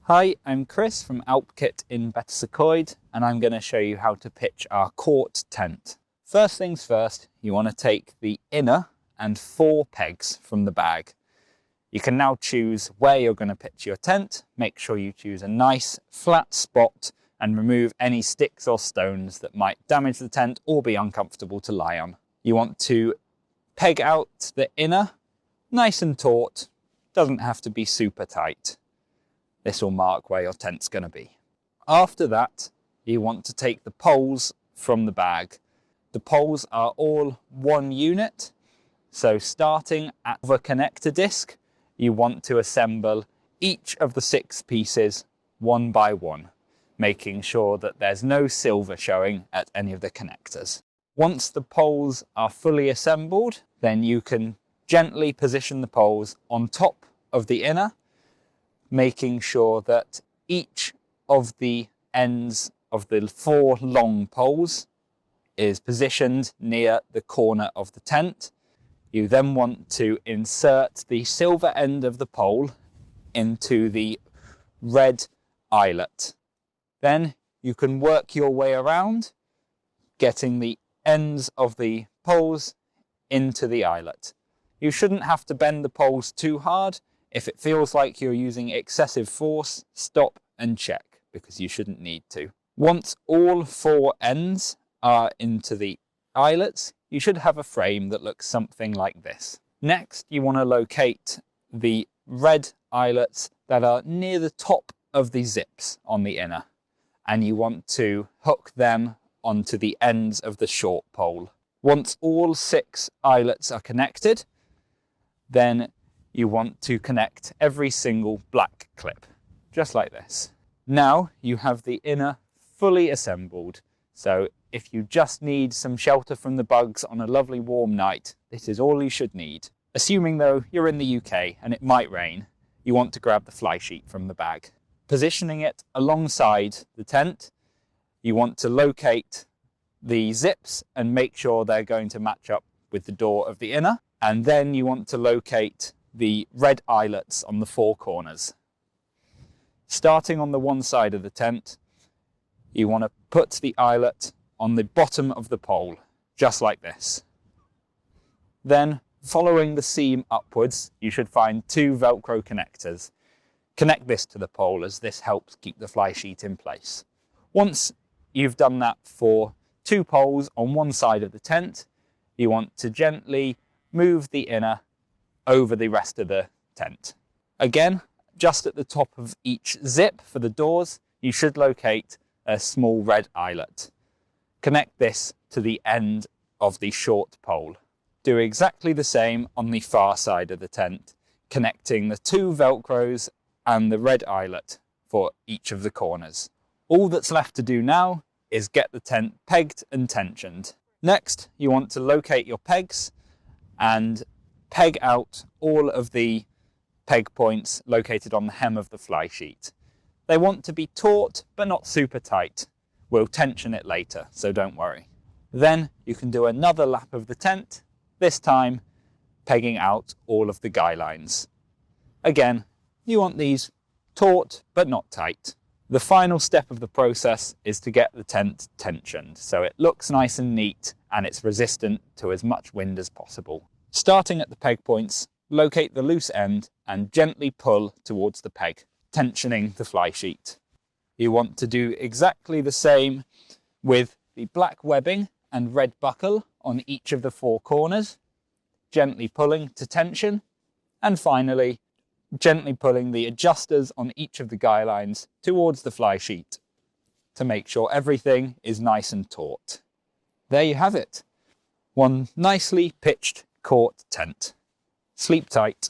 Hi, I'm Chris from Alpkit in Betws and I'm going to show you how to pitch our Khort tent. First things first, you want to take the inner and 4 pegs from the bag. You can now choose where you're going to pitch your tent. Make sure you choose a nice flat spot and remove any sticks or stones that might damage the tent or be uncomfortable to lie on. You want to peg out the inner nice and taut, doesn't have to be super tight. This will mark where your tent's going to be. After that, you want to take the poles from the bag. The poles are all 1 unit, so starting at the connector disc, you want to assemble each of the 6 pieces one by one, making sure that there's no silver showing at any of the connectors. Once the poles are fully assembled, then you can gently position the poles on top of the inner, making sure that each of the ends of the 4 long poles is positioned near the corner of the tent. You then want to insert the silver end of the pole into the red eyelet. Then you can work your way around, getting the ends of the poles into the eyelet. You shouldn't have to bend the poles too hard. If it feels like you're using excessive force, stop and check, because you shouldn't need to. Once all 4 ends are into the eyelets, you should have a frame that looks something like this. Next, you want to locate the red eyelets that are near the top of the zips on the inner, and you want to hook them onto the ends of the short pole. Once all 6 eyelets are connected, then you want to connect every single black clip, just like this. Now you have the inner fully assembled, so if you just need some shelter from the bugs on a lovely warm night, this is all you should need. Assuming though you're in the UK and it might rain, you want to grab the fly sheet from the bag. Positioning it alongside the tent, you want to locate the zips and make sure they're going to match up with the door of the inner, and then you want to locate the red eyelets on the 4 corners. Starting on the one side of the tent, you want to put the eyelet on the bottom of the pole, just like this. Then, following the seam upwards, you should find 2 Velcro connectors. Connect this to the pole, as this helps keep the fly sheet in place. Once you've done that for 2 poles on one side of the tent, you want to gently move the inner over the rest of the tent. Again, just at the top of each zip for the doors, you should locate a small red eyelet. Connect this to the end of the short pole. Do exactly the same on the far side of the tent, connecting the 2 Velcros and the red eyelet for each of the corners. All that's left to do now is get the tent pegged and tensioned. Next, you want to locate your pegs and peg out all of the peg points located on the hem of the fly sheet. They want to be taut, but not super tight. We'll tension it later, so don't worry. Then you can do another lap of the tent, this time pegging out all of the guy lines. Again, you want these taut, but not tight. The final step of the process is to get the tent tensioned, so it looks nice and neat and it's resistant to as much wind as possible. Starting at the peg points, locate the loose end and gently pull towards the peg, tensioning the fly sheet. You want to do exactly the same with the black webbing and red buckle on each of the 4 corners, gently pulling to tension, and finally, gently pulling the adjusters on each of the guy lines towards the fly sheet to make sure everything is nice and taut. There you have it, one nicely pitched Khort tent. Sleep tight.